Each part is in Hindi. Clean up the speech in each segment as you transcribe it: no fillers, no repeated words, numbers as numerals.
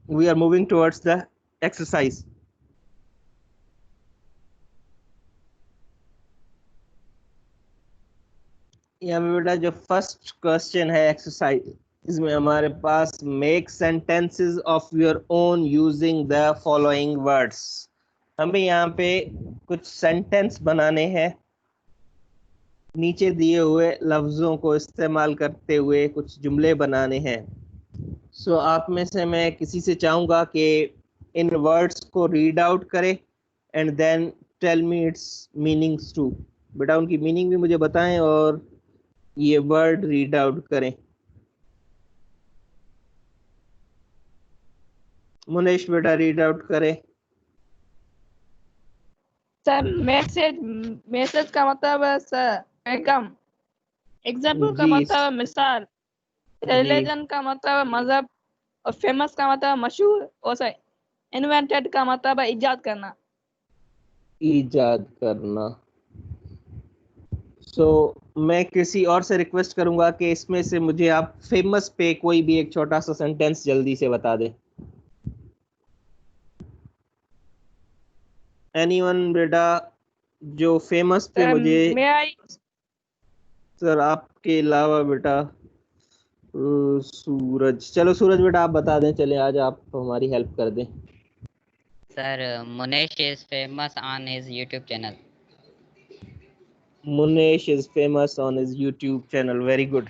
we are moving towards the exercise. यहाँ पे बेटा जो फर्स्ट क्वेश्चन है एक्सरसाइज, इसमें हमारे पास make sentences of your own using the following words. हमें यहाँ पे कुछ सेंटेंस बनाने हैं नीचे दिए हुए लफ्जों को इस्तेमाल करते हुए कुछ जुमले बनाने हैं। सो आप में से मैं किसी से चाहूंगा कि इन वर्ड्स को रीड आउट करे and then tell me its meanings too. बेटा उनकी मीनिंग भी मुझे बताएं और ये वर्ड रीड आउट करें। मुनेश बेटा रीड आउट करें। सर मैसेज, मैसेज का मतलब है सर पैगाम, एग्जाम्पल का जी मतलब है मिसाल, रिलीजन का मतलब है मजहब, और फेमस का मतलब है मशहूर, और सर इन्वेंटेड का मतलब है इजाद करना। इजाद करना। सो मैं किसी और से रिक्वेस्ट करूंगा कि इसमें से मुझे आप फेमस पे कोई भी एक छोटा सा सेंटेंस जल्दी से बता दे। एनीवन बेटा जो फेमस पे मुझे, मैं आई सर आपके अलावा बेटा सूरज, चलो सूरज बेटा आप बता दें, चले आज आप हमारी हेल्प कर दें। Sir Munesh is famous on his YouTube channel. Munesh is famous on his YouTube channel, very good.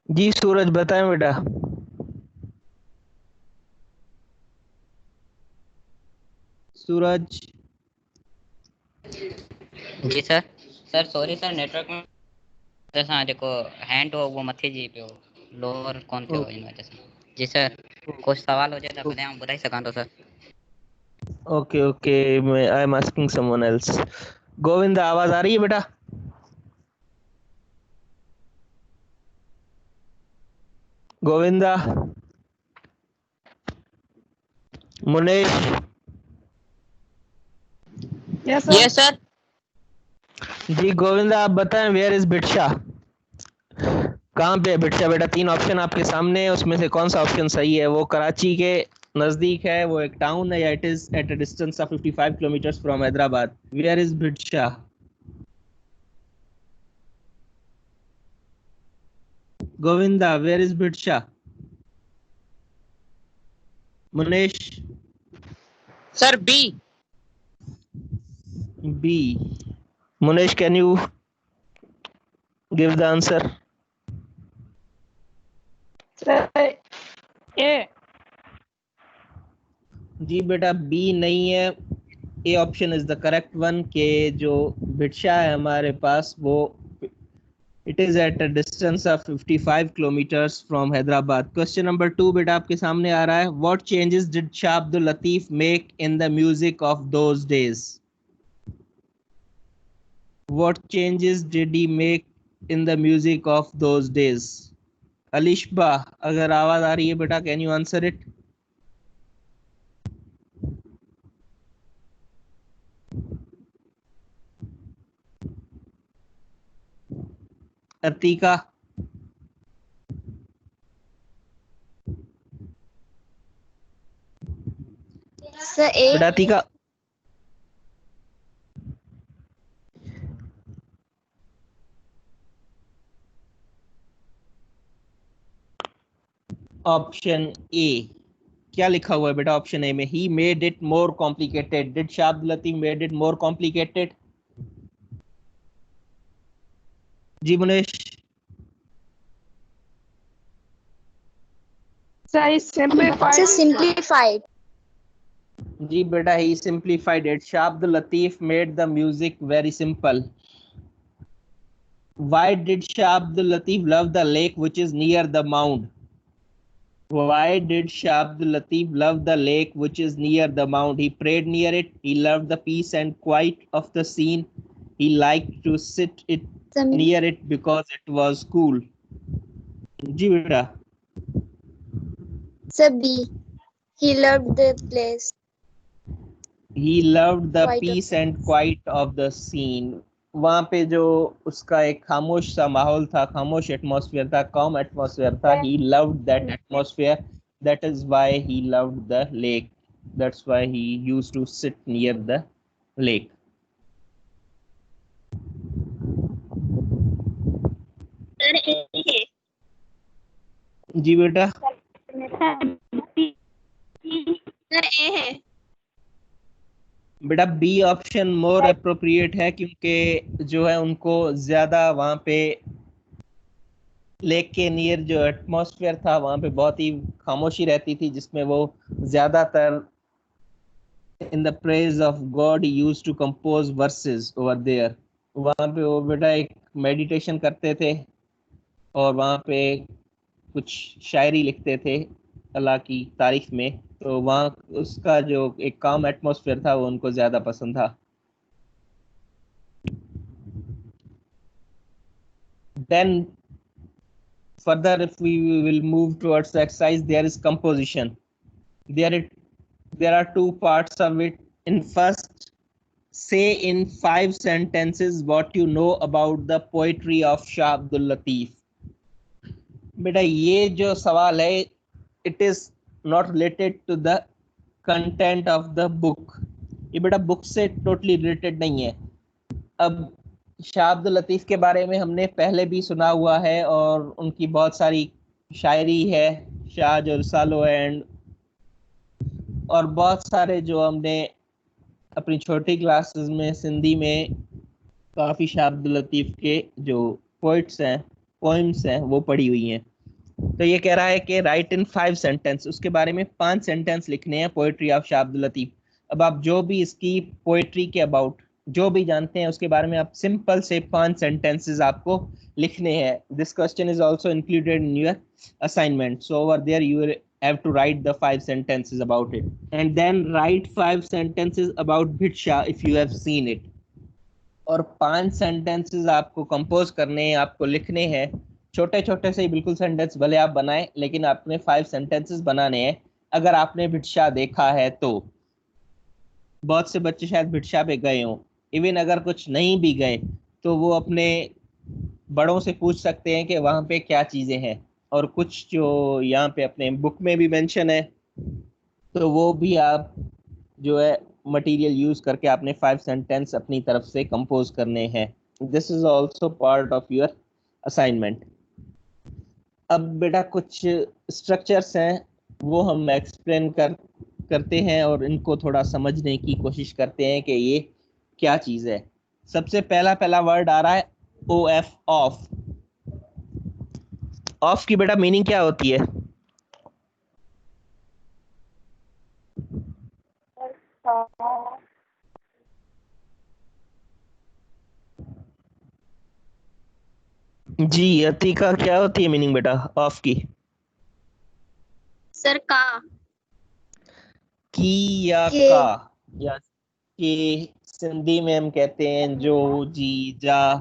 जी सूरज बताएं बेटा। सूरज। जी sir. Sir sorry sir network में जैसा देखो हैंड हो वो मथे जी पे हो लोअर कौन पे हो इन वजह से। जी सर कुछ सवाल हो जाए तो पहले हम बता सका तो सर। ओके ओके, मैं I am asking someone else. Govind आवाज आ रही है बेटा? गोविंदा, मुनेश। Yes sir. जी गोविंदा आप बताएं, वेयर इज बिट्शा? कहाँ पे है बिट्शा बेटा? तीन ऑप्शन आपके सामने है, उसमें से कौन सा ऑप्शन सही है? वो कराची के नजदीक है, वो एक टाउन है, या it is at a distance of 55 kilometre from Hyderabad? Where is Bhitshah? Govinda, where is Bhidsha? Munesh? Sir, B. B. Munesh, can you give the answer? Sir A जी बेटा बी नहीं है, A option is the correct one के जो भिक्षा है हमारे पास वो it is at a distance of 55 kilometres from Hyderabad. Question number 2 बेटा आपके सामने आ रहा है। What changes did Shah Abdul Latif make in the music of those days? What changes did he make in the music of those days? Alishba, अगर आवाज आ रही है बेटा, can you answer it? Atiqa? Sir A. बेटा अतीका, ऑप्शन ए क्या लिखा हुआ है बेटा? ऑप्शन ए में he made it more complicated. Did Shah Abdul Latif made it more complicated? जी मुनेश? Sir sir simplified. जी बेटा he simplified it. Shah Abdul Latif made the music very simple. Why did Shah Abdul Latif love the lake which is near the mound? Why did Shah Abdul Latif love the lake which is near the mound? He prayed near it. He loved the peace and quiet of the scene. He liked to sit near it because it was cool. जी बेटा? Sir B. He loved the place. He loved the Quiet of peace and quiet of the scene. वहाँ पे जो उसका एक खामोश सा माहौल था, खामोश एटमॉस्फेयर था, calm atmosphere था. He loved that atmosphere. That is why he loved the lake. That's why he used to sit near the lake. जी बेटा? सर ए है। बेटा बी ऑप्शन मोर अप्रोप्रिएट है क्योंकि जो है उनको ज्यादा वहाँ पे लेक के नियर जो एटमॉस्फेयर था वहाँ पे बहुत ही खामोशी रहती थी, जिसमें वो ज्यादातर in the praise of God used to compose verses over there. वहाँ पे वो बेटा एक मेडिटेशन करते थे और वहाँ पे कुछ शायरी लिखते थे अल्लाह की तारीफ में, तो वहाँ उसका जो एक काम एटमॉस्फेयर था वो उनको ज्यादा पसंद था। Then further if we will move towards the exercise, there is composition. There are two parts of it. In first, say in 5 sentences what you know about the poetry of Shah Abdul Latif. बेटा ये जो सवाल है it is not related to the content of the book. ये बेटा बुक से टोटली रिलेटेड नहीं है। अब शाह अब्दुल लतीफ के बारे में हमने पहले भी सुना हुआ है और उनकी बहुत सारी शायरी है, शाह जो रसालो एंड और बहुत सारे जो हमने अपनी छोटी क्लासेस में सिंधी में काफ़ी शाह अब्दुल लतीफ के जो पोइट्स हैं, पोइम्स हैं, वो पढ़ी हुई हैं। तो ये कह रहा है कि राइट इन 5 सेंटेंस, उसके बारे में 5 सेंटेंस लिखने हैं पोइट्री ऑफ शाह अब्दुल लतीफ। अब आप जो भी इसकी पोइट्री के अबाउट जो भी जानते हैं उसके बारे में आप सिंपल से 5 सेंटेंसेस आपको लिखने हैं। This question is also included in your assignment, so over there you have to write the 5 sentences about it and then write 5 sentences about भिक्षा if you have seen it। और 5 sentences आपको कंपोज करने हैं, आपको लिखने हैं। छोटे छोटे से ही बिल्कुल सेंटेंस भले आप बनाएं, लेकिन आपने 5 sentences बनाने हैं अगर आपने भिक्षा देखा है तो। बहुत से बच्चे शायद भिक्षा पे गए हों, इवन अगर कुछ नहीं भी गए तो वो अपने बड़ों से पूछ सकते हैं कि वहाँ पे क्या चीज़ें हैं, और कुछ जो यहाँ पे अपने बुक में भी मेंशन है तो वो भी आप जो है मटेरियल यूज करके आपने 5 सेंटेंस अपनी तरफ से कंपोज करने हैं। This is also part of your assignment. अब बेटा कुछ स्ट्रक्चर्स हैं वो हम एक्सप्लेन करते हैं और इनको थोड़ा समझने की कोशिश करते हैं कि ये क्या चीज है। सबसे पहला वर्ड आ रहा है ओ एफ, ऑफ। ऑफ की बेटा मीनिंग क्या होती है? जी अतिका, क्या होती है मीनिंग बेटा ऑफ की? सर का की या के का या के, सिंधी में हम कहते हैं जो, जी, जा।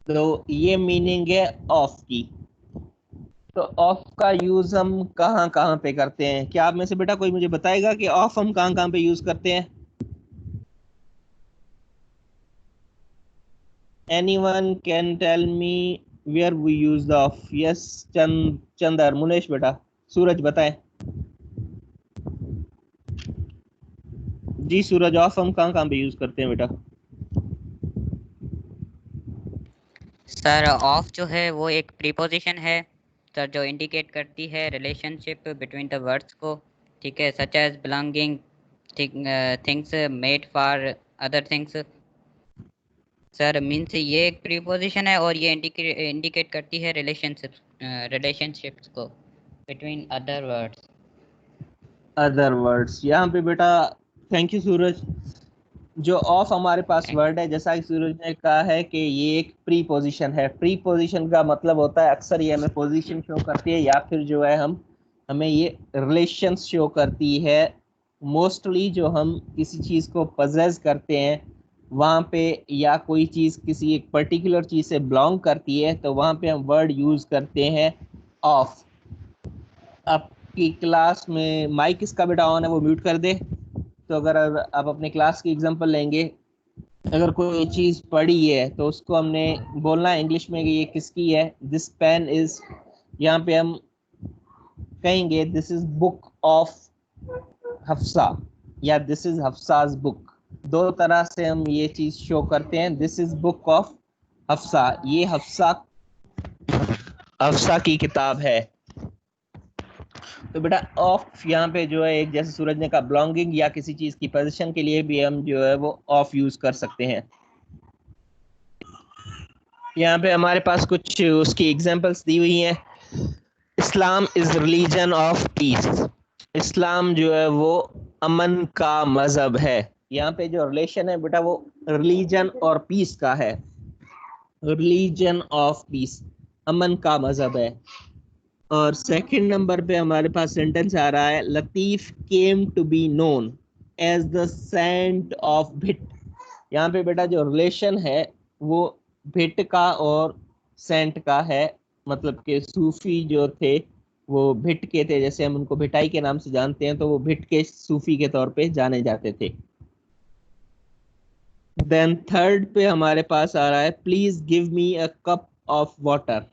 तो ये मीनिंग है ऑफ की। तो ऑफ का यूज हम कहाँ कहाँ पे करते हैं? क्या आप में से बेटा कोई मुझे बताएगा कि ऑफ हम कहाँ कहाँ पे यूज करते हैं? Anyone can tell me where we use the of? Yes, Chander, Munesh बेटा, सूरज बताएं। जी सूरज, ऑफ हम कहाँ कहाँ पे यूज करते हैं बेटा? सर ऑफ जो है वो एक प्रीपोजिशन है सर, जो इंडिकेट करती है रिलेशनशिप बिटवीन द वर्ड्स को, ठीक है, such as belonging things made for other things. Sir means ये एक प्रीपोजिशन है और ये इंडिकेट करती है रिलेशनशिप्स को between other words. Other words यहाँ पे बेटा, थैंक यू सूरज। जो ऑफ हमारे पास वर्ड है, जैसा कि सूरज ने कहा है कि ये एक प्री पोजिशन है। प्री पोजिशन का मतलब होता है अक्सर ये हमें पोजीशन शो करती है या फिर जो है हमें ये रिलेशंस शो करती है। मोस्टली जो हम किसी चीज को पजेस करते हैं वहां पे, या कोई चीज किसी एक पर्टिकुलर चीज से बिलोंग करती है, तो वहां पे हम वर्ड यूज करते हैं ऑफ। आपकी क्लास में माइक इसका बेटा ऑन है, वो म्यूट कर दे। तो अगर आप अपने क्लास की एग्जांपल लेंगे, अगर कोई चीज पढ़ी है तो उसको हमने बोलना है इंग्लिश में कि ये किसकी है। दिस पेन इज, यहाँ पे हम कहेंगे this is book of Hafsa, या दिस इज हफ्साज बुक। दो तरह से हम ये चीज शो करते हैं। This is book of Hafsa, ये हफ्सा की किताब है। तो बेटा ऑफ यहाँ पे जो है, एक जैसे सूरज ने कहा बिलोंगिंग या किसी चीज की पोजीशन के लिए भी हम जो है वो ऑफ यूज कर सकते हैं। यहाँ पे हमारे पास कुछ उसकी एग्जांपल्स दी हुई हैं। Islam is religion of peace, इस्लाम जो है वो अमन का मजहब है। यहाँ पे जो रिलेशन है बेटा वो रिलीजन और पीस का है। रिलीजन ऑफ पीस, अमन का मजहब है। और सेकंड नंबर पे हमारे पास सेंटेंस आ रहा है, Latif came to be known as the saint of Bhit. यहाँ पे बेटा जो रिलेशन है वो भिट का और सेंट का है। मतलब कि सूफी जो थे वो भिट के थे, जैसे हम उनको भिटाई के नाम से जानते हैं, तो वो भिट के सूफी के तौर पे जाने जाते थे। देन थर्ड पे हमारे पास आ रहा है, please give me a cup of water.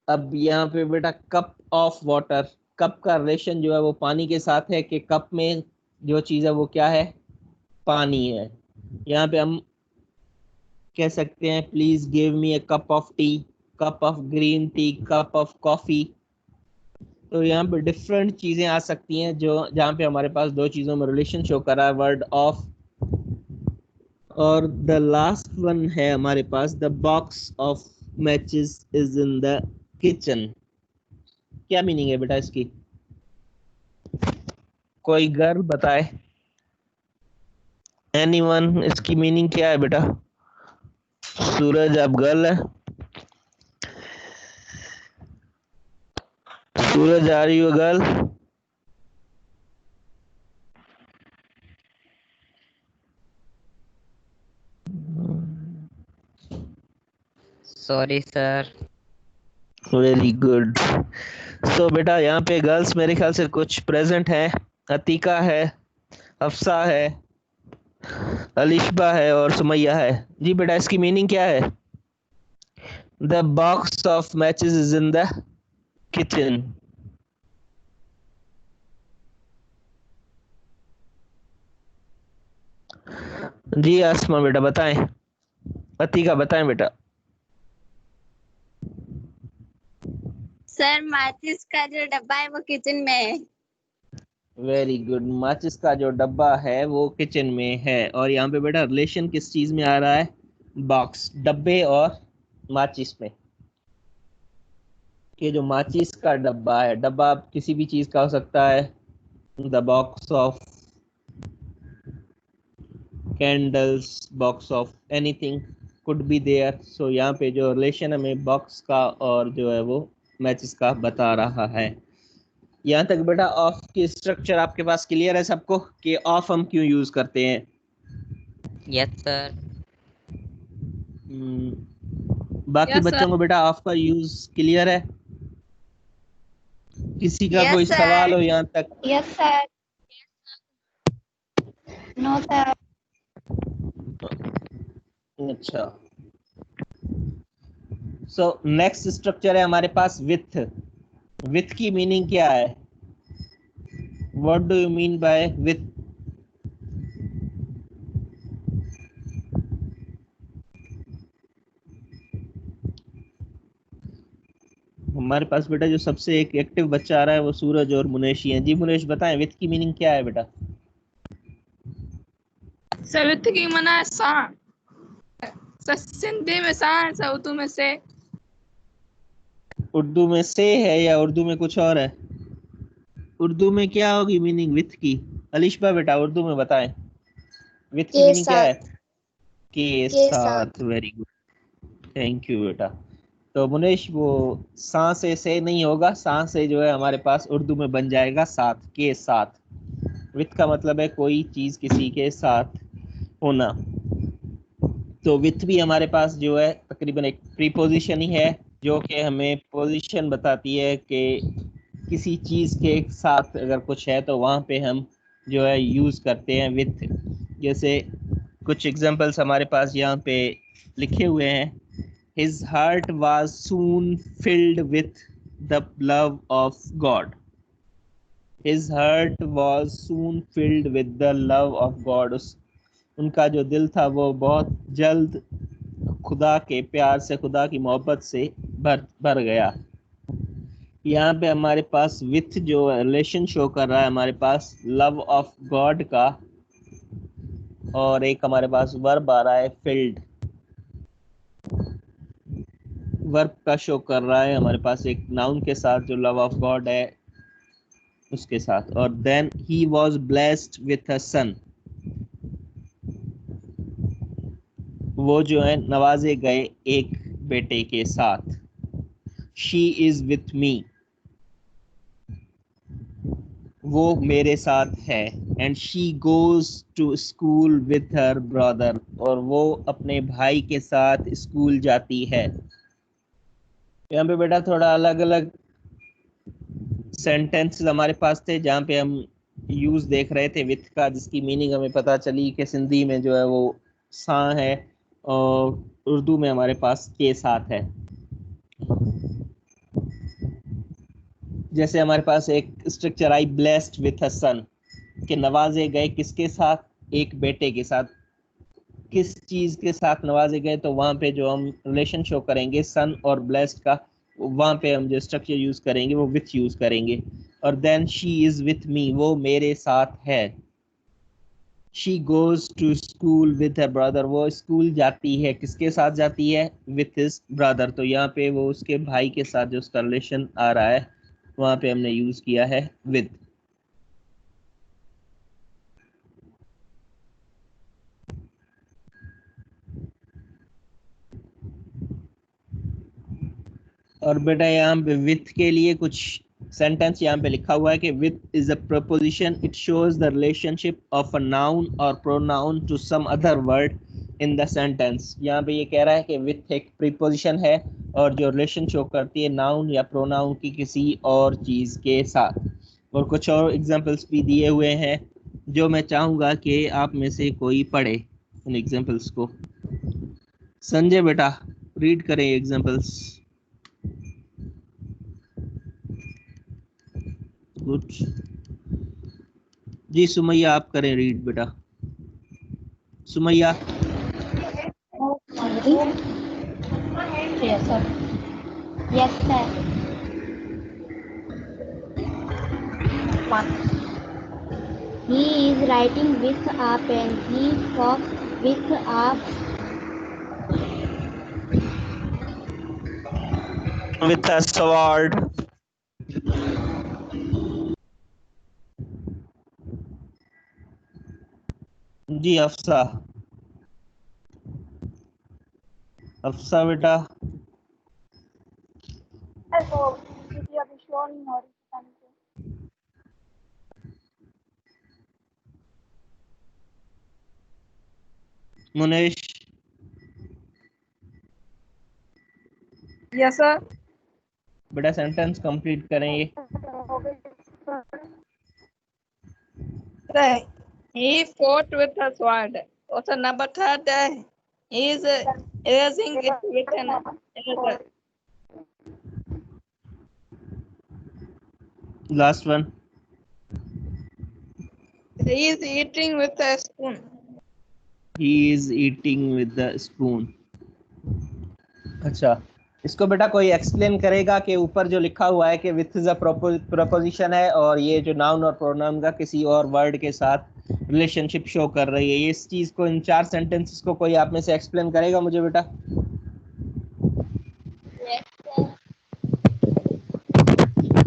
अब यहाँ पे बेटा कप ऑफ वाटर, कप का रिलेशन जो है वो पानी के साथ है, कि कप में जो चीज है वो क्या है, पानी है। यहाँ पे हम कह सकते हैं please give me a cup of T, cup of green tea, cup of coffee. तो यहाँ पे डिफरेंट चीजें आ सकती हैं जो जहाँ पे हमारे पास दो चीजों में रिलेशन शो कर रहा है, वर्ड ऑफ। और द लास्ट वन है हमारे पास, the box of matches is in the kitchen. क्या मीनिंग है बेटा इसकी? कोई गर्ल बताए, एनीवन, इसकी मीनिंग क्या है बेटा? सूरज आप गर्ल है? सूरज आ रही हो girl? Sorry sir. Very good. So बेटा यहाँ पे गर्ल्स मेरे ख्याल से कुछ प्रेजेंट है। अतीका है, अफसा है, अलिशबा है और सुमैया है। जी बेटा इसकी मीनिंग क्या है? The box of matches is in the kitchen. जी आसमा बेटा बताएं, अतीका बताएं बेटा। सर माचिस का जो डब्बा है वो किचन में है। वेरी गुड, माचिस का जो डब्बा है वो किचन में है। और यहाँ पे बेटा रिलेशन किस चीज में आ रहा है? बॉक्स, डब्बे और माचिस में। कि जो माचिस का डब्बा है, डब्बा किसी भी चीज का हो सकता है, the box of candles, box of anything could be there. So यहाँ पे जो रिलेशन हमें बॉक्स का और जो है वो मैचेस का बता रहा है। यहाँ तक बेटा ऑफ की स्ट्रक्चर आपके पास क्लियर है सबको कि ऑफ हम क्यों यूज करते हैं? Yes sir. बाकी Yes, बच्चों sir. को बेटा ऑफ का यूज क्लियर है? किसी का Yes, कोई sir. सवाल हो यहाँ तक? Yes sir. No sir. अच्छा, सो नेक्स्ट स्ट्रक्चर है हमारे पास विथ। विथ की मीनिंग क्या है? What do you mean by with? हमारे पास बेटा जो सबसे एक एक्टिव बच्चा आ रहा है वो सूरज और मुनेश ही हैं। जी मुनेश बताएं विथ की मीनिंग क्या है बेटा? सर विथ की मना है सा। सर सिंधी में सा है, सर उर्दू में से। उर्दू में से है या उर्दू में कुछ और है? उर्दू में क्या होगी मीनिंग विथ की? अलिशबा बेटा उर्दू में बताएं विथ की के मीनिंग क्या है? साथ। के के साथ। वेरी गुड, थैंक यू बेटा। तो मुनेश वो सा से नहीं होगा, सा से जो है हमारे पास उर्दू में बन जाएगा साथ, के साथ। विथ का मतलब है कोई चीज किसी के साथ होना। तो विथ भी हमारे पास जो है तकरीबन एक प्रीपोजिशन ही है जो कि हमें पोजीशन बताती है कि किसी चीज के साथ अगर कुछ है तो वहां पे हम जो है यूज करते हैं विथ। जैसे कुछ एग्जांपल्स हमारे पास यहाँ पे लिखे हुए हैं। His heart was soon filled with the love of God. His heart was soon filled with the love of God. उनका जो दिल था वो बहुत जल्द खुदा के प्यार से, खुदा की मोहब्बत से भर गया। यहाँ पे हमारे पास विथ जो रिलेशन शो कर रहा है हमारे पास लव ऑफ गॉड का, और एक हमारे पास वर्ब आ रहा है फिल्ड। वर्ब का शो कर रहा है हमारे पास एक नाउन के साथ जो लव ऑफ गॉड है उसके साथ। और then he was blessed with a son, वो जो है नवाजे गए एक बेटे के साथ। शी इज विथ मी, वो मेरे साथ है। And she goes to school with her brother, और वो अपने भाई के साथ स्कूल जाती है। यहाँ पे बेटा थोड़ा अलग अलग सेंटेंस हमारे पास थे जहाँ पे हम यूज देख रहे थे विथ का, जिसकी मीनिंग हमें पता चली कि सिंधी में जो है वो सा है और उर्दू में हमारे पास के साथ है। जैसे हमारे पास एक structure I blessed with a son, कि नवाजे गए किसके साथ? एक बेटे के साथ। किस चीज के साथ नवाजे गए? तो वहां पे जो हम रिलेशन शो करेंगे सन और ब्लेस्ड का, वहां पे हम जो स्ट्रक्चर यूज करेंगे वो विथ यूज करेंगे। और then she is with me, वो मेरे साथ है। She goes to school with her brother, वो स्कूल जाती है किसके साथ जाती है? With his brother. तो यहाँ पे वो उसके भाई के साथ जो उसका रिलेशन आ रहा है वहां पे हमने यूज किया है विद। और बेटा यहाँ पे विथ के लिए कुछ सेंटेंस यहाँ पे लिखा हुआ है कि with is a preposition, it shows the relationship of a noun और pronoun to some other word in the sentence. यहाँ पे ये कह रहा है कि विथ एक प्रीपोजिशन है और जो रिलेशन शो करती है नाउन या प्रोनाउन की किसी और चीज के साथ। और कुछ और एग्जांपल्स भी दिए हुए हैं जो मैं चाहूंगा कि आप में से कोई पढ़े उन एग्जांपल्स को। संजय बेटा रीड करें एग्जांपल्स। गुड जी, सुमैया आप करें रीड बेटा। Sumaiya. Yes sir. Yes sir. He is writing with a pen. He talks with a sword. जी अफसा, अफसा बेटा। अभी शो नहीं हो रही, पता नहीं क्यों। Munesh, yes sir. बेटा सेंटेंस कंप्लीट करें ये। He fought with a sword. Also number third, he is erasing it with an eraser. Last one, He is eating with a spoon. He is eating with the spoon. अच्छा, इसको बेटा कोई एक्सप्लेन करेगा कि ऊपर जो लिखा हुआ है कि विथ इज अ प्रपोजिशन है और ये जो नाउन और प्रोनाउन का किसी और वर्ड के साथ रिलेशनशिप शो कर रही है, इस चीज को, इन 4 सेंटेंसेस को कोई आप में से एक्सप्लेन करेगा मुझे बेटा?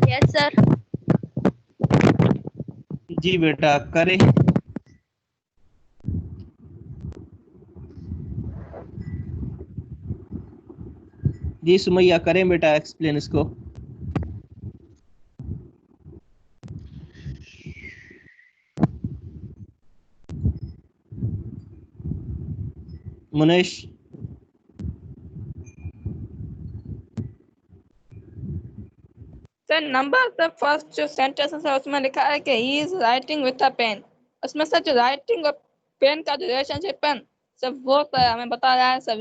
Yes, sir. जी बेटा करें। जी सुमैया करें बेटा एक्सप्लेन इसको। Munesh, sir number the first जो सेंटेंस है उसमें लिखा है कि he is writing with a pen. उसमें सर जो राइटिंग और पेन का जो रिलेशनशिप है सब वो सर हमें बता रहा है सर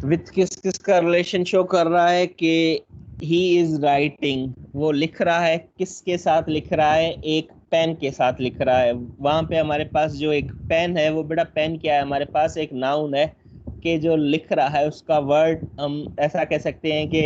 विथ किस किस का रिलेशन शो कर रहा है कि ही इज राइटिंग, वो लिख रहा है, किसके साथ लिख रहा है? एक पेन के साथ लिख रहा है। वहां पे हमारे पास जो एक पेन है वो बेटा पेन क्या है? हमारे पास एक नाउन है कि जो लिख रहा है उसका वर्ड हम ऐसा कह सकते हैं कि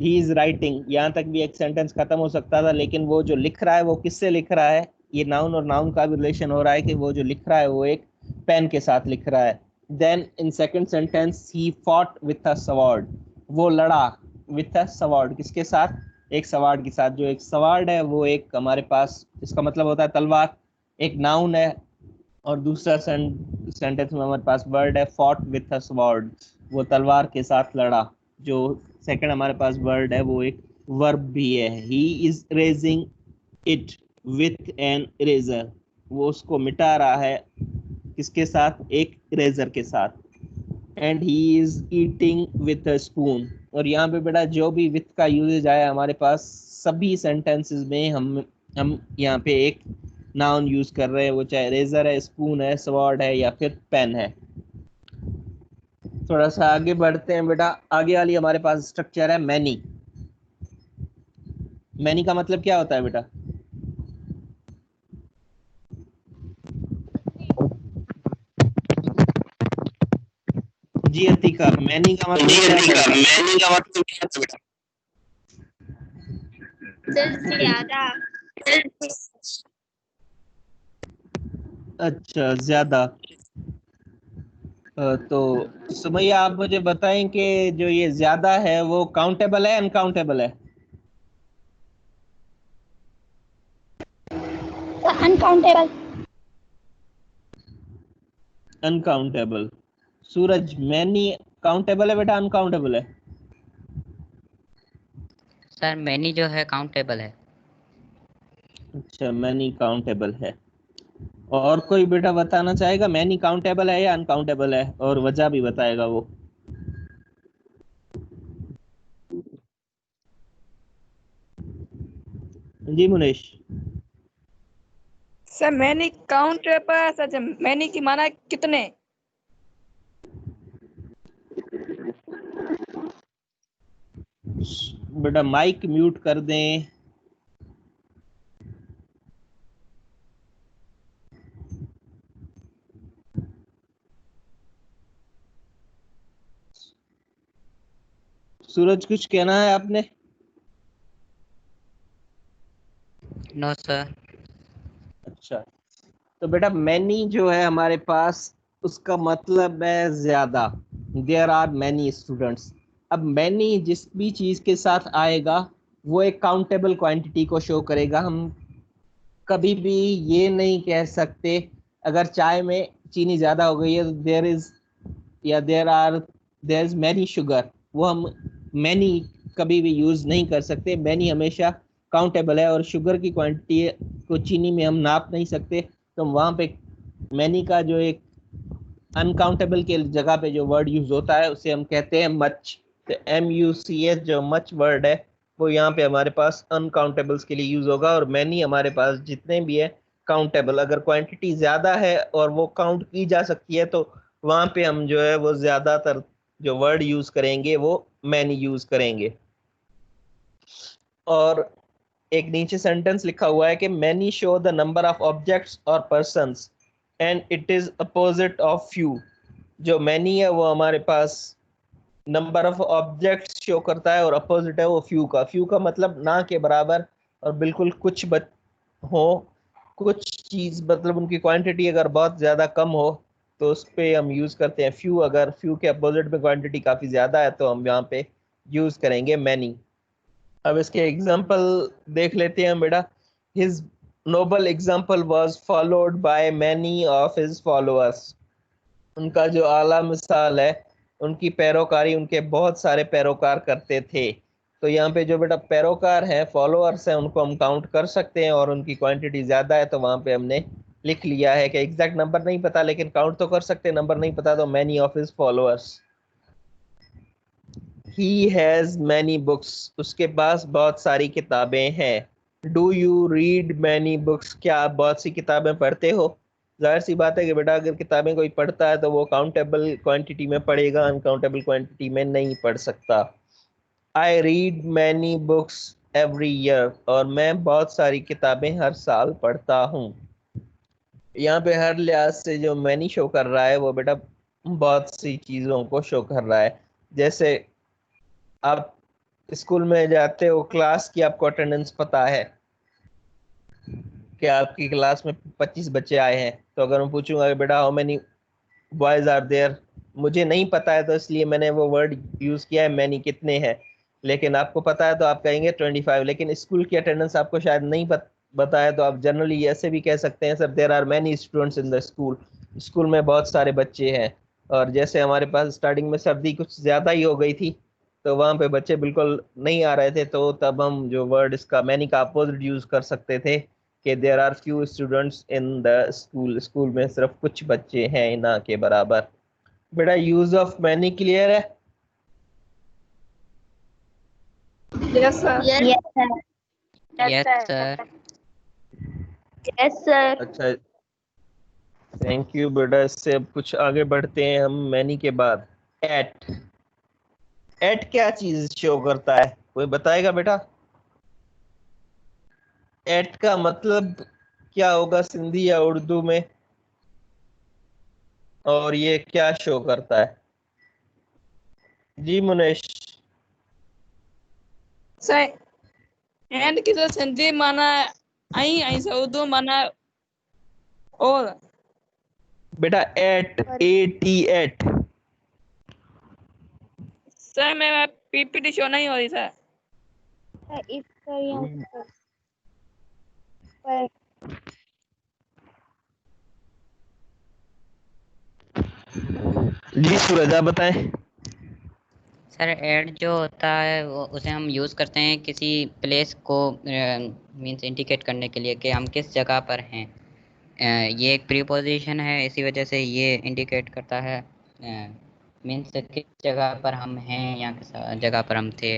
ही इज राइटिंग। यहाँ तक भी एक सेंटेंस खत्म हो सकता था, लेकिन वो जो लिख रहा है वो किससे लिख रहा है? ये नाउन और नाउन का भी रिलेशन हो रहा है कि वो जो लिख रहा है वो एक पेन के साथ लिख रहा है। Then in second sentence he fought with a sword. वो लड़ा with a sword, किसके साथ? एक सवार्ड के साथ। जो एक सवार्ड है वो एक हमारे पास, इसका मतलब होता है तलवार, एक नाउन है। और दूसरा सेंटेंस में हमारे पास वर्ड है fought with a sword, वो तलवार के साथ लड़ा। जो सेकंड हमारे पास वर्ड है वो एक वर्ब भी है। he is raising it with an eraser, वो उसको मिटा रहा है किसके साथ? एक इरेजर के साथ। And he is eating with a spoon. और यहाँ पे बेटा जो भी विथ का यूजेज आया हमारे पास सभी सेंटेंसेस में हम यहाँ पे एक नाउन यूज कर रहे हैं, वो चाहे रेजर है, स्पून है, स्वॉर्ड है या फिर पेन है। थोड़ा सा आगे बढ़ते हैं बेटा। आगे वाली हमारे पास स्ट्रक्चर है मैनी। मैनी का मतलब क्या होता है बेटा? जी अतिका, मैनी का मतलब क्या है बेटा? Sir, ज्यादा. अच्छा, ज्यादा। तो सुमैया आप मुझे बताएं कि जो ये ज्यादा है वो काउंटेबल है अनकाउंटेबल है? Uncountable. अनकाउंटेबल। सूरज, मैनी काउंटेबल है बेटा अनकाउंटेबल है? सर मैनी जो है काउंटेबल है। अच्छा, मैनी काउंटेबल है। और कोई बेटा बताना चाहेगा मैनी काउंटेबल है या अनकाउंटेबल है, और वजह भी बताएगा वो। जी Munesh. Sir many countable sir, many की माना कितने? बेटा माइक म्यूट कर दें। सूरज कुछ कहना है आपने? No sir. अच्छा, तो बेटा मैनी जो है हमारे पास, उसका मतलब है ज्यादा, देयर आर मैनी स्टूडेंट्स। अब मैनी जिस भी चीज के साथ आएगा वो एक काउंटेबल क्वांटिटी को शो करेगा। हम कभी भी ये नहीं कह सकते अगर चाय में चीनी ज्यादा हो गई है देयर इज या देयर इज मैनी शुगर, वो हम मैनी कभी भी यूज नहीं कर सकते। मैनी हमेशा काउंटेबल है, और शुगर की क्वांटिटी को चीनी में हम नाप नहीं सकते, तो वहां पे मैनी का जो एक अनकाउंटेबल के जगह पे जो वर्ड यूज होता है उसे हम कहते हैं मच। तो MUCH जो मच वर्ड है वो यहाँ पे हमारे पास अनकाउंटेबल्स के लिए यूज होगा, और मैनी हमारे पास जितने भी है काउंटेबल। अगर क्वांटिटी ज्यादा है और वो काउंट की जा सकती है तो वहां पे हम जो है वो ज्यादातर जो वर्ड यूज करेंगे वो मैनी यूज करेंगे। और एक नीचे सेंटेंस लिखा हुआ है कि many show the number of objects और persons and it is opposite of few. जो मैनी है वो हमारे पास नंबर ऑफ ऑब्जेक्ट्स शो करता है, और अपोजिट है वो फ्यू का। फ्यू का मतलब ना के बराबर, और बिल्कुल कुछ हो, कुछ चीज मतलब उनकी क्वांटिटी अगर बहुत ज्यादा कम हो तो उस पे हम यूज करते हैं फ्यू। अगर फ्यू के अपोजिट में क्वांटिटी काफी ज्यादा है तो हम यहाँ पे यूज करेंगे मैनी। अब इसके एग्जाम्पल देख लेते हैं बेटा। His noble example was followed by many of his followers. उनका जो आला मिसाल है, उनकी पैरोकारी उनके बहुत सारे पैरोकार करते थे। तो यहाँ पे जो बेटा पैरोकार हैं, फॉलोअर्स हैं, उनको हम काउंट कर सकते हैं, और उनकी क्वांटिटी ज्यादा है तो वहां पे हमने लिख लिया है कि एग्जैक्ट नंबर नहीं पता लेकिन काउंट तो कर सकते हैं, नंबर नहीं पता तो many of his followers. He has many books, उसके पास बहुत सारी किताबें हैं। Do you read many books, क्या आप बहुत सी किताबें पढ़ते हो? जाहिर सी बात है कि बेटा अगर किताबें कोई पढ़ता है तो वो काउंटेबल क्वांटिटी में पढ़ेगा, अनकाउंटेबल क्वांटिटी में नहीं पढ़ सकता। I read many books every year, और मैं बहुत सारी किताबें हर साल पढ़ता हूँ। यहाँ पे हर लिहाज से जो मैनी शो कर रहा है वो बेटा बहुत सी चीजों को शो कर रहा है। जैसे आप स्कूल में जाते हो, क्लास की आपको अटेंडेंस पता है कि आपकी क्लास में 25 बच्चे आए हैं, तो अगर मैं पूछूंगा कि बेटा how many boys are there, मुझे नहीं पता है तो इसलिए मैंने वो वर्ड यूज किया है मैनी, कितने हैं। लेकिन आपको पता है तो आप कहेंगे 25। लेकिन स्कूल की अटेंडेंस आपको शायद नहीं पता है, तो आप जनरली ऐसे भी कह सकते हैं sir there are many students in the school, school में बहुत सारे बच्चे हैं। और जैसे हमारे पास स्टार्टिंग में सर्दी कुछ ज्यादा ही हो गई थी तो वहां पे बच्चे बिल्कुल नहीं आ रहे थे, तो तब हम जो वर्ड इसका मैनी का अपोजिट यूज कर सकते थे कि there are few students in the school, school में सिर्फ कुछ बच्चे हैं ना के बराबर। बेटा यूज ऑफ मैनी क्लियर है? Yes sir. Yes, sir. Yes sir. Yes, sir. अच्छा, थैंक यू बेटा। इससे अब कुछ आगे बढ़ते हैं हम मैनी के बाद। एट, एट क्या चीज शो करता है, कोई बताएगा बेटा? एट का मतलब क्या होगा सिंधी या उर्दू में, और ये क्या शो करता है? जी मुनेश। सर एंड की जो सिंधी माना आई आई से उर्दू माना और। बेटा एट, AT, एट। सर मेरा PPT शो नहीं हो रही सर। इसका यहाँ पर जी सूरज आप बताएं। सर ऐड जो होता है वो उसे हम यूज़ करते हैं किसी प्लेस को मींस इंडिकेट करने के लिए कि हम किस जगह पर हैं। ये एक प्रीपोजिशन है, इसी वजह से ये इंडिकेट करता है मींस किस जगह पर हम हैं या किस जगह पर हम थे।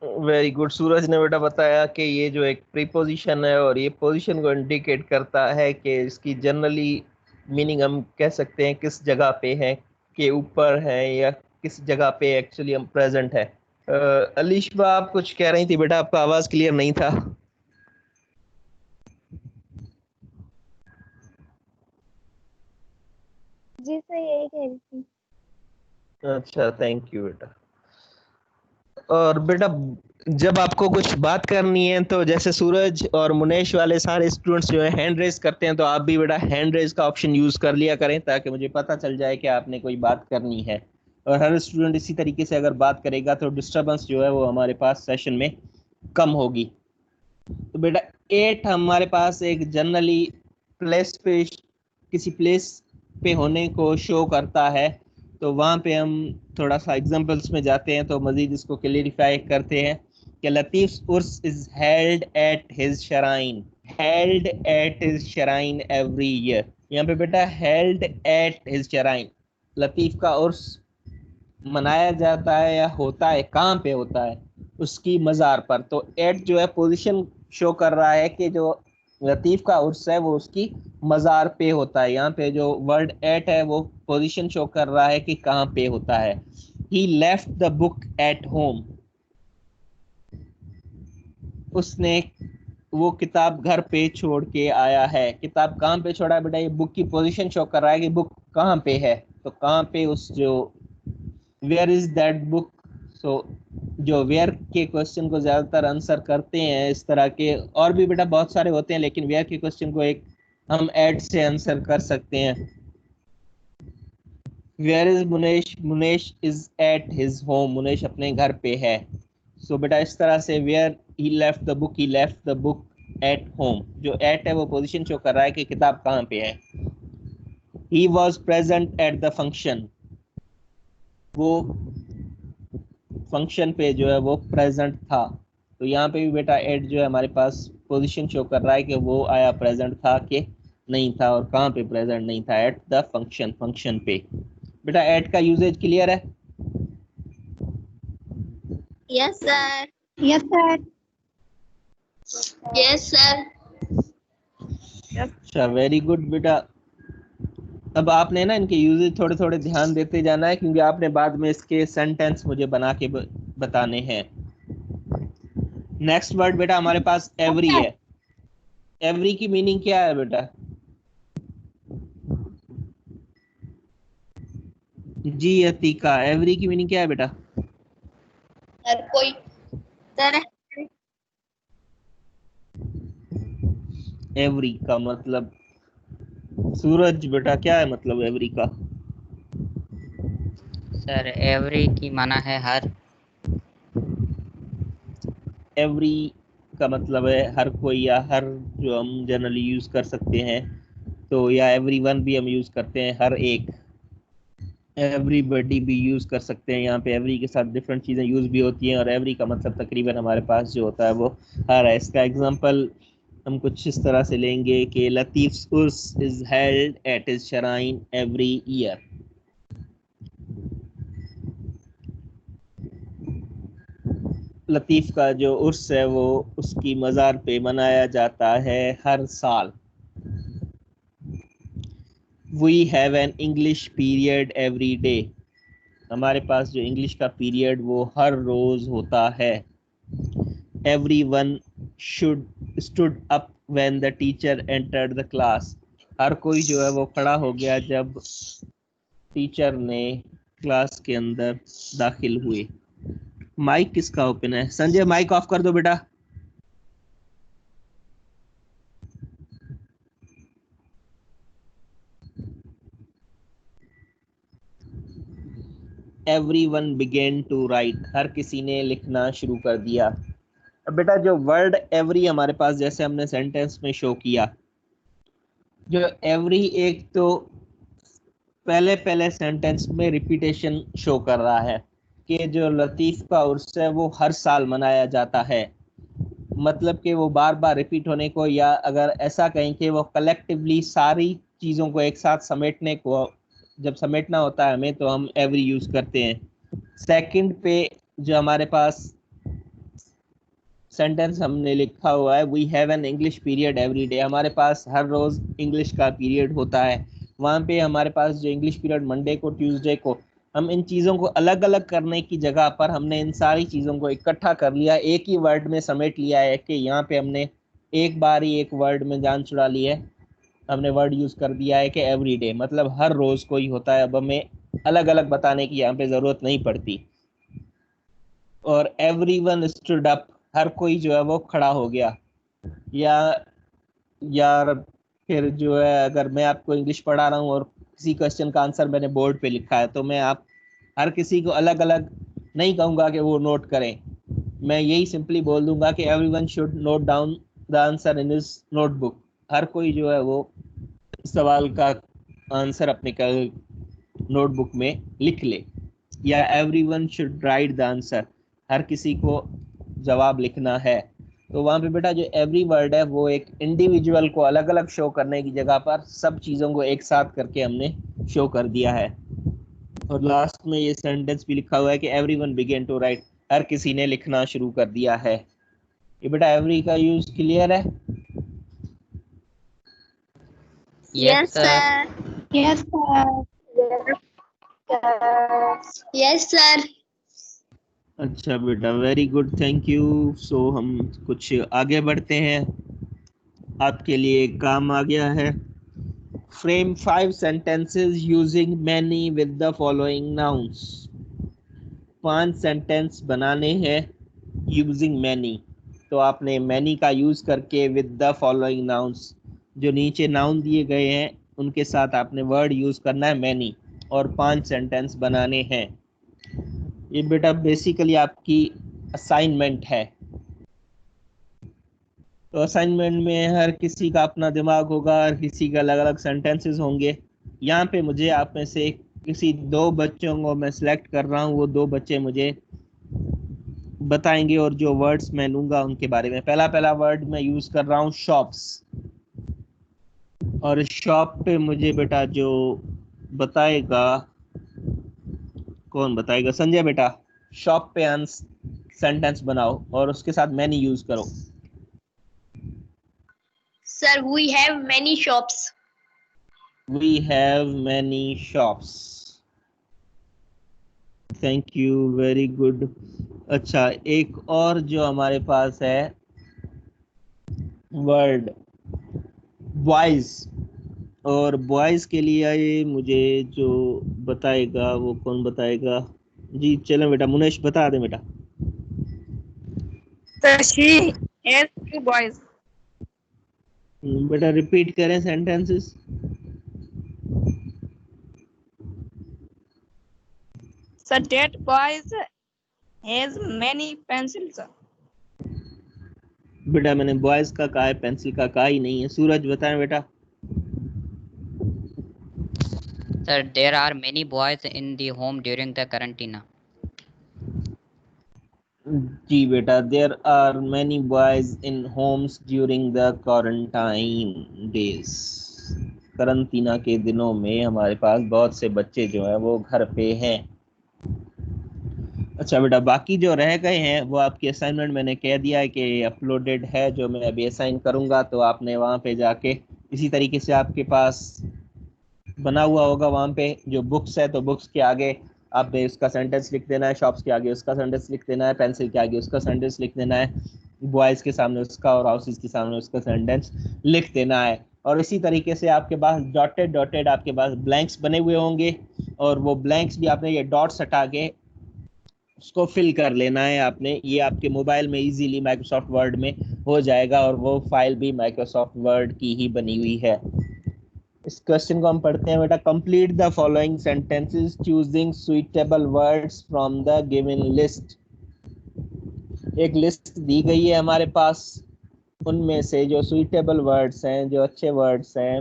वेरी गुड, सूरज ने बेटा बताया कि ये जो एक प्रीपोजिशन है और ये पोजीशन को इंडिकेट करता है कि इसकी जनरली मीनिंग हम कह सकते हैं किस जगह पे हैं, के ऊपर हैं या किस जगह पे एक्चुअली हम प्रेजेंट है। अलीशबा आप कुछ कह रही थी बेटा, आपका आवाज क्लियर नहीं था। जी सर यही कह रही थी। अच्छा थैंक यू बेटा। और बेटा जब आपको कुछ बात करनी है तो जैसे सूरज और मुनेश वाले सारे स्टूडेंट्स जो है हैंड रेज करते हैं, तो आप भी बेटा हैंड रेज का ऑप्शन यूज कर लिया करें ताकि मुझे पता चल जाए कि आपने कोई बात करनी है। और हर स्टूडेंट इसी तरीके से अगर बात करेगा तो डिस्टर्बेंस जो है वो हमारे पास सेशन में कम होगी। तो बेटा 8 हमारे पास एक जनरली प्लेस पे, किसी प्लेस पे होने को शो करता है, तो वहाँ पे हम थोड़ा सा एग्जांपल्स में जाते हैं तो मजीद इसको क्लियरिफाई करते हैं कि लतीफ उर्स is held at his shrine, held at his shrine every year. यहाँ पे बेटा held at his shrine, Latif का उर्स मनाया जाता है या होता है, कहाँ पे होता है, उसकी मज़ार पर। तो एट जो है पोजीशन शो कर रहा है कि जो लतीफ का उर्स है वो उसकी मज़ार पे होता है। यहाँ पे जो वर्ड एट है वो पोजीशन शो कर रहा है कि कहाँ पे होता है। He left the book at home, उसने वो किताब घर पे छोड़ के आया है। किताब कहाँ पे छोड़ा है बेटा, ये बुक की पोजीशन शो कर रहा है कि बुक कहाँ पे है। तो कहाँ पे, उस जो वेयर इज दैट बुक। सो जो वेयर के क्वेश्चन को ज्यादातर आंसर करते हैं इस तरह के, और भी बेटा बहुत सारे होते हैं, लेकिन वेयर के क्वेश्चन को एक हम ऐड से आंसर कर सकते हैं। Where is Munesh, Munesh is at his home, Munesh अपने घर पे है। सो बेटा इस तरह से where he left the book, he left the book at home, जो एट है वो पोजीशन शो कर रहा है कि किताब कहाँ पे है। He was present at the function, वो फंक्शन पे जो है वो प्रेजेंट था। तो यहाँ पे भी बेटा एट जो है हमारे पास पोजीशन शो कर रहा है कि वो आया प्रेजेंट था कि नहीं था, और कहाँ पे प्रेजेंट नहीं था, एट द फंक्शन, फंक्शन पे। बेटा एट का यूजेज क्लियर है? Yes, sir. Yes sir. Yes, sir. अच्छा, वेरी गुड बेटा। अब आपने ना इनके यूजेज थोड़े थोड़े ध्यान देते जाना है, क्योंकि आपने बाद में इसके सेंटेंस मुझे बना के बताने हैं। नेक्स्ट वर्ड बेटा हमारे पास एवरी है। एवरी की मीनिंग क्या है बेटा? जी अतीका, एवरी की मीनिंग क्या है बेटा? हर कोई। सर एवरी का मतलब, सूरज बेटा क्या है मतलब एवरी का? सर एवरी की माना है हर। एवरी का मतलब है हर कोई या हर, जो हम जनरली यूज कर सकते हैं। तो या एवरीवन भी हम यूज करते हैं, हर एक, एवरीबॉडी भी यूज कर सकते हैं। यहाँ पे एवरी के साथ डिफरेंट चीजें यूज भी होती हैं, और एवरी का मतलब तकरीबन हमारे पास जो होता है वो हर है। इसका एग्जांपल हम कुछ इस तरह से लेंगे कि लतीफ्स उर्स is held at his shrine every year. Latif का जो उर्स है वो उसकी मज़ार पे मनाया जाता है हर साल। We have an English period every day, हमारे पास जो इंग्लिश का पीरियड वो हर रोज होता है। Everyone should stood up when the teacher entered the class, हर कोई जो है वो खड़ा हो गया जब टीचर ने क्लास के अंदर दाखिल हुए। माइक किसका ओपन है? संजय माइक ऑफ कर दो बेटा। एवरीवन बिगेन टू राइट, हर किसी ने लिखना शुरू कर दिया। अब बेटा जो वर्ड एवरी हमारे पास, जैसे हमने सेंटेंस में शो किया, जो एवरी एक तो पहले पहले सेंटेंस में रिपीटेशन शो कर रहा है कि जो लतीफ का उर्स है वो हर साल मनाया जाता है, मतलब कि वो बार बार रिपीट होने को, या अगर ऐसा कहें कि वो कलेक्टिवली सारी चीज़ों को एक साथ समेटने को, जब समेटना होता है हमें, तो हम एवरी यूज़ करते हैं। सेकंड पे जो हमारे पास सेंटेंस हमने लिखा हुआ है, we have an English period every day, हमारे पास हर रोज़ इंग्लिश का पीरियड होता है। वहाँ पे हमारे पास जो इंग्लिश पीरियड मंडे को, ट्यूसडे को, हम इन चीज़ों को अलग अलग करने की जगह पर हमने इन सारी चीज़ों को इकट्ठा कर लिया, एक ही वर्ड में समेट लिया है कि यहाँ पे हमने एक बार ही एक वर्ड में जान छुड़ा ली है, हमने वर्ड यूज़ कर दिया है कि एवरी डे, मतलब हर रोज़ कोई होता है। अब हमें अलग अलग बताने की यहाँ पे ज़रूरत नहीं पड़ती। और एवरीवन स्टूड अप, हर कोई जो है वो खड़ा हो गया। या यार फिर जो है अगर मैं आपको इंग्लिश पढ़ा रहा हूँ और किसी क्वेश्चन का आंसर मैंने बोर्ड पे लिखा है तो मैं आप हर किसी को अलग अलग नहीं कहूँगा कि वो नोट करें। मैं यही सिंपली बोल दूंगा कि everyone should note down the answer in his notebook. हर कोई जो है वो सवाल का आंसर अपने नोटबुक में लिख ले। या everyone should write the answer, हर किसी को जवाब लिखना है। तो वहाँ पे बेटा जो एवरी वर्ड है वो एक इंडिविजुअल को अलग अलग शो करने की जगह पर सब चीज़ों को एक साथ करके हमने शो कर दिया है। और लास्ट में ये सेंटेंस भी लिखा हुआ है कि एवरीवन बिगेन टू राइट, हर किसी ने लिखना शुरू कर दिया है। ये बेटा एवरी का यूज क्लियर है? Yes sir. Yes, sir. Yes, sir. अच्छा बेटा, वेरी गुड, थैंक यू। सो हम कुछ आगे बढ़ते हैं, आपके लिए एक काम आ गया है। Frame 5 sentences using many with the following nouns। 5 sentence बनाने हैं यूजिंग मैनी। तो आपने मैनी का यूज करके विद द फॉलोइंग नाउन्स, जो नीचे नाउन दिए गए हैं उनके साथ आपने वर्ड यूज करना है मैनी, और 5 सेंटेंस बनाने हैं। ये बेटा बेसिकली आपकी असाइनमेंट है। तो असाइनमेंट में हर किसी का अपना दिमाग होगा, हर किसी के अलग अलग सेंटेंसेस होंगे। यहाँ पे मुझे आप में से किसी 2 बच्चों को मैं सिलेक्ट कर रहा हूँ, वो 2 बच्चे मुझे बताएंगे और जो वर्ड्स मैं लूंगा उनके बारे में। पहला वर्ड मैं यूज कर रहा हूँ शॉप्स, और शॉप पे मुझे बेटा जो बताएगा, कौन बताएगा? संजय बेटा, शॉप पे सेंटेंस बनाओ और उसके साथ मैनी यूज करो। Sir, we have many shops. We have many shops. Thank you, very good. अच्छा, एक और जो हमारे पास है वर्ड बॉयज, और बॉयज के लिए ये मुझे जो बताएगा वो कौन बताएगा? जी चलो बेटा, मुनेश बता दे बेटा। Sir, she has 2 boys. बेटा रिपीट करें sentences. Sir, that boys has many pencils. बेटा मैंने बॉयज का कहा है, पेंसिल का कहा ही नहीं है। सूरज बताएं बेटा। Sir, there are many boys in the home during the quarantine. जी बेटा, there are many boys in homes during the quarantine days. Quarantine के दिनों में हमारे पास बहुत से बच्चे जो हैं वो घर पे हैं। अच्छा बेटा, बाकी जो रह गए हैं वो आपकी असाइनमेंट मैंने कह दिया है कि अपलोडेड है, जो मैं अभी असाइन करूंगा तो आपने वहाँ पे जाके इसी तरीके से आपके पास बना हुआ होगा। वहाँ पे जो बुक्स है तो बुक्स के आगे आपने उसका सेंटेंस लिख देना है, शॉप्स के आगे उसका सेंटेंस लिख देना है, पेंसिल के आगे उसका सेंटेंस लिख देना है, बॉयज़ के सामने उसका और हाउसेस के सामने उसका सेंटेंस लिख देना है। और इसी तरीके से आपके पास डॉटेड आपके पास ब्लैंक्स बने हुए होंगे, और वो ब्लैंक्स भी आपने ये डॉट्स हटा के उसको फिल कर लेना है आपने। ये आपके मोबाइल में इजीली माइक्रोसॉफ्ट वर्ड में हो जाएगा, और वो फाइल भी माइक्रोसॉफ्ट वर्ड की ही बनी हुई है। इस क्वेश्चन को हम पढ़ते हैं बेटा। Complete the following sentences choosing suitable words from the given list. एक लिस्ट दी गई है हमारे पास, उनमें से जो सुइटेबल वर्ड्स हैं, जो अच्छे वर्ड्स हैं,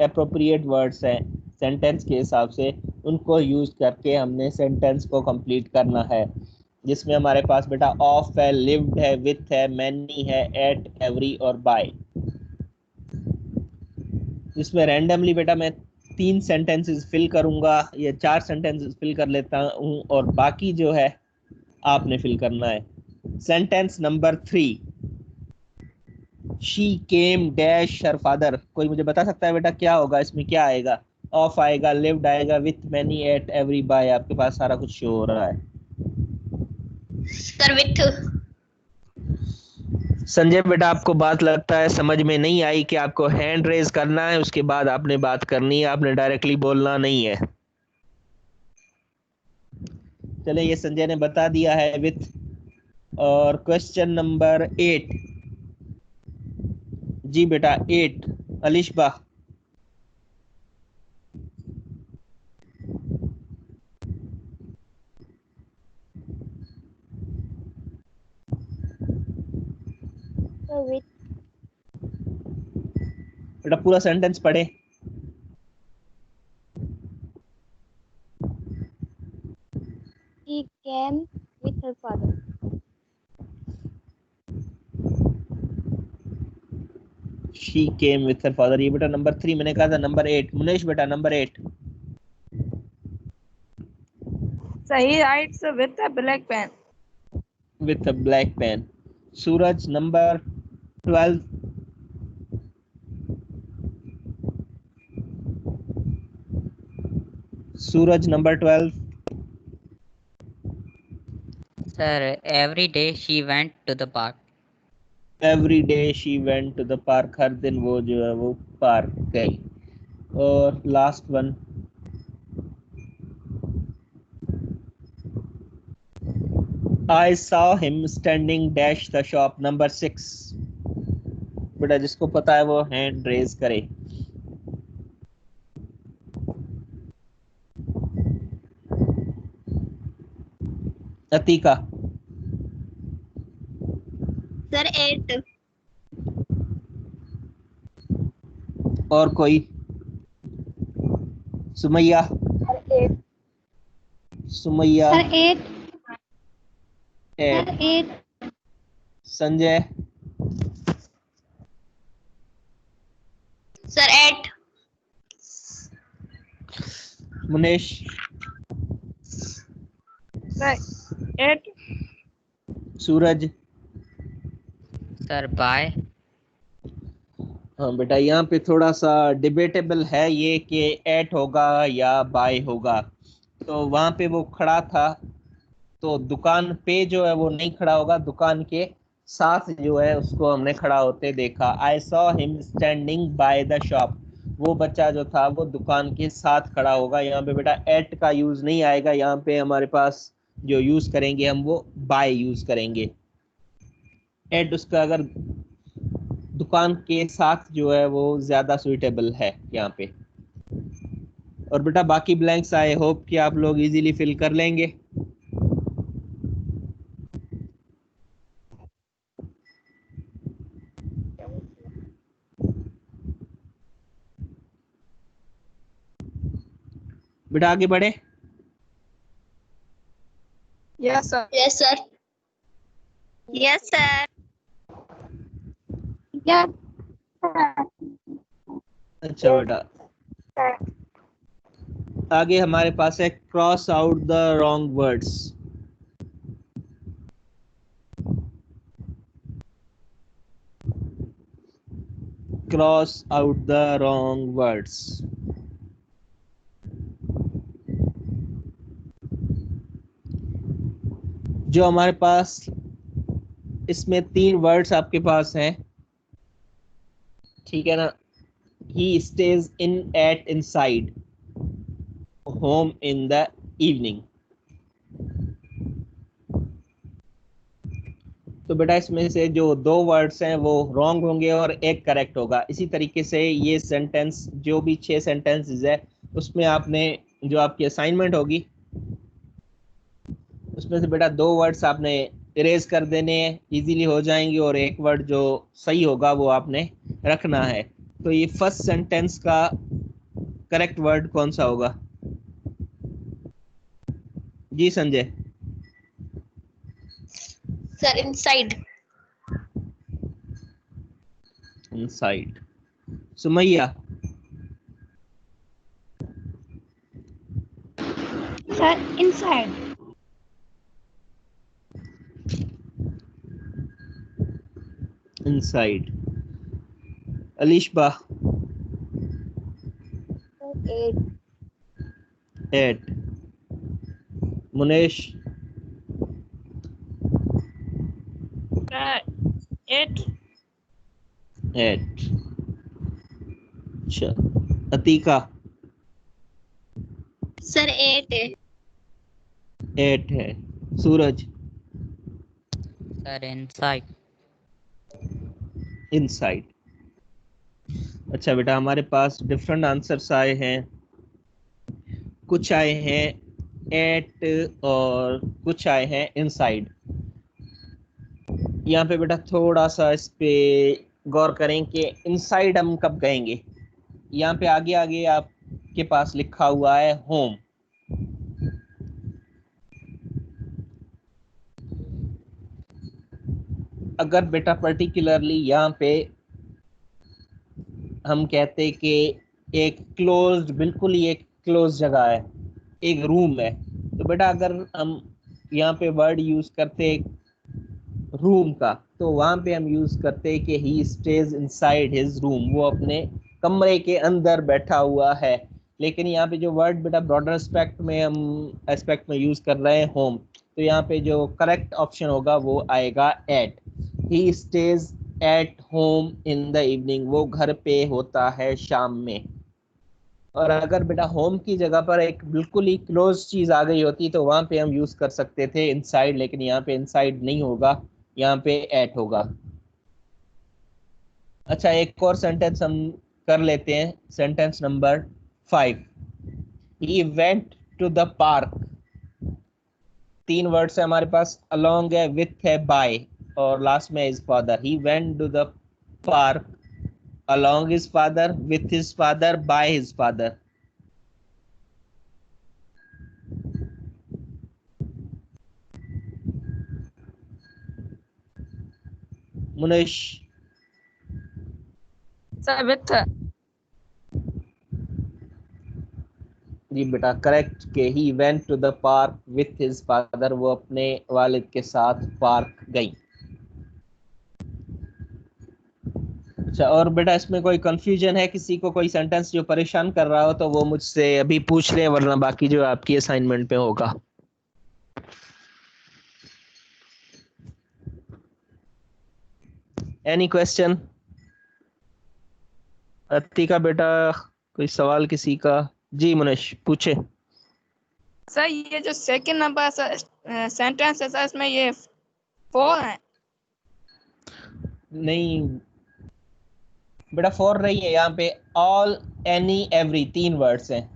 एप्रोप्रिएट वर्ड्स हैं सेंटेंस के हिसाब से, उनको यूज करके हमने सेंटेंस को कंप्लीट करना है। जिसमें हमारे पास बेटा ऑफ है, लिव्ड है, विथ है, मैनी है, एट, एवरी और बाय। जिसमें रैंडमली बेटा मैं 3 सेंटेंसेस फिल करूंगा या 4 सेंटेंसेस फिल कर लेता हूं, और बाकी जो है आपने फिल करना है। Sentence number 3, she came dash her father. कोई मुझे बता सकता है बेटा क्या होगा इसमें? क्या आएगा? ऑफ आएगा, लिव्ड आएगा, with, many, at, every, by. आपके पास सारा कुछ शो हो रहा है। Sir, with. संजय बेटा, आपको बात लगता है समझ में नहीं आई कि आपको हैंड रेज करना है, उसके बाद आपने बात करनी है, आपने डायरेक्टली बोलना नहीं है। चले, ये संजय ने बता दिया है विथ, और क्वेश्चन नंबर 8, जी बेटा 8, अलिशबा। So with बेटा पूरा सेंटेंस पढ़े। she came with her father. She came with her father, ये बेटा नंबर 3 मैंने कहा था। नंबर 8 मुनेश बेटा, number 8। So he writes with a black pen. With a black pen. Suraj number 12। Suraj number 12। Sir, every day she went to the park. Every day she went to the park, हर दिन वो जो है वो पार्क गई। और last one, I saw him standing dash the shop, number 6। बेटा जिसको पता है वो हैंड रेज करे। अतीका। Sir, 8. और कोई? Sumaiya. Sir, 8. Sumaiya. Sir, 8. Sir, 8। 8. Sanjay. Sir, 8. Munesh. So 8. Suraj. Sir, by. हाँ बेटा यहाँ पे थोड़ा सा डिबेटेबल है ये कि एट होगा या बाय होगा। तो वहां पे वो खड़ा था, तो दुकान पे जो है वो नहीं खड़ा होगा, दुकान के साथ जो है उसको हमने खड़ा होते देखा। आई saw him standing by the shop, वो बच्चा जो था वो दुकान के साथ खड़ा होगा। यहाँ पे बेटा एट का यूज नहीं आएगा, यहाँ पे हमारे पास जो यूज करेंगे हम वो बाय यूज करेंगे। एट उसका अगर दुकान के साथ जो है वो ज्यादा सुइटेबल है यहाँ पे। और बेटा बाकी ब्लैंक्स आई होप कि आप लोग इजीली फिल कर लेंगे। बेटा आगे बढ़े। Yes, sir. Yes, sir. Yes, sir. Yes, sir. अच्छा बेटा आगे हमारे पास है cross out the wrong words. Cross out the wrong words. जो हमारे पास इसमें 3 वर्ड्स आपके पास हैं, ठीक है ना। He stays in at inside, home in the evening. तो बेटा इसमें से जो 2 वर्ड्स हैं वो रॉन्ग होंगे और एक करेक्ट होगा। इसी तरीके से ये सेंटेंस, जो भी 6 सेंटेंसेस है उसमें आपने जो आपकी असाइनमेंट होगी उसमें से बेटा 2 वर्ड्स आपने इरेज कर देने हैं, इजीली हो जाएंगे, और एक वर्ड जो सही होगा वो आपने रखना है। तो ये फर्स्ट सेंटेंस का करेक्ट वर्ड कौन सा होगा? जी Sanjay. Sir, inside. Inside. Sumaiya. Sir, inside. Inside. Alishba. Sir, 8. Eight. Munesh. Sir 8. Eight. अच्छा अतीका। Sir, 8. 8 है। सूरज। Sir inside. इनसाइड। अच्छा बेटा, हमारे पास डिफरेंट आंसर्स आए हैं। कुछ आए हैं एट और कुछ आए हैं इनसाइड। यहाँ पे बेटा थोड़ा सा इस पे गौर करें कि इनसाइड हम कब कहेंगे। यहाँ पे आगे आगे आपके पास लिखा हुआ है होम। अगर बेटा पर्टिकुलरली यहाँ पे हम कहते कि एक क्लोज्ड, बिल्कुल ही एक क्लोज जगह है, एक रूम है, तो बेटा अगर हम यहाँ पे वर्ड यूज करते रूम का, तो वहां पे हम यूज करते कि ही स्टेज इनसाइड हिज रूम, वो अपने कमरे के अंदर बैठा हुआ है। लेकिन यहाँ पे जो वर्ड बेटा ब्रॉडर एस्पेक्ट में यूज कर रहे हैं होम, तो यहाँ पे जो करेक्ट ऑप्शन होगा वो आएगा at. He stays at home in the evening, वो घर पे होता है शाम में। और अगर बेटा होम की जगह पर एक बिल्कुल ही क्लोज चीज आ गई होती तो वहां पे हम यूज कर सकते थे इनसाइड, लेकिन यहाँ पे इनसाइड नहीं होगा, यहाँ पे एट होगा। अच्छा, एक और सेंटेंस हम कर लेते हैं, sentence number 5। He went to the park. 3 words है हमारे पास, अलोंग है, विथ है, बाय, और लास्ट में is father. He went to the park along his father, with his father, by his father. Munish. Sir with. जी बेटा करेक्ट के he went to the park with his father, वो अपने वालिद के साथ पार्क गई। अच्छा, और बेटा इसमें कोई कंफ्यूजन है, किसी को कोई सेंटेंस जो परेशान कर रहा हो तो वो मुझसे अभी पूछ ले, वरना बाकी जो आपकी असाइनमेंट पे होगा। Any question? अतिका बेटा कोई सवाल किसी का? जी मुनीश पूछे। सर ये जो सेकंड नंबर सेंटेंस है सर, इसमें ये 4 है। नहीं बेटा 4 नहीं है, यहाँ पे ऑल एनी एवरी 3 वर्ड्स हैं।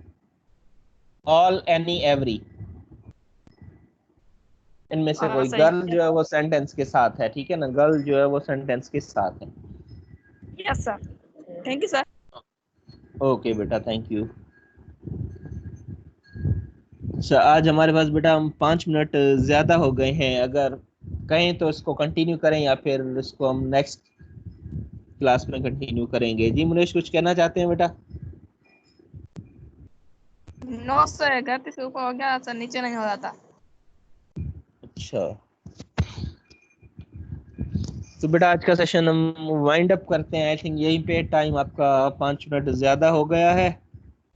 ऑल एनी एवरी, इनमें से कोई सही गर्ल जो है वो सेंटेंस के साथ है, ठीक है ना, गर्ल जो है वो सेंटेंस के साथ है। Yes sir, thank you sir. Okay बेटा, थैंक यू। अच्छा, आज हमारे पास बेटा हम 5 मिनट ज्यादा हो गए हैं, अगर कहें तो इसको कंटिन्यू करें या फिर इसको हम नेक्स्ट क्लास में कंटिन्यू करेंगे। जी मुनीश कुछ कहना चाहते हैं बेटा? नो सर, गलती से ऊपर हो गया सर, नीचे नहीं हो रहा था। अच्छा, तो बेटा आज का सेशन हम वाइंड अप करते हैं। आई थिंक यहीं पे टाइम आपका 5 मिनट ज्यादा हो गया है।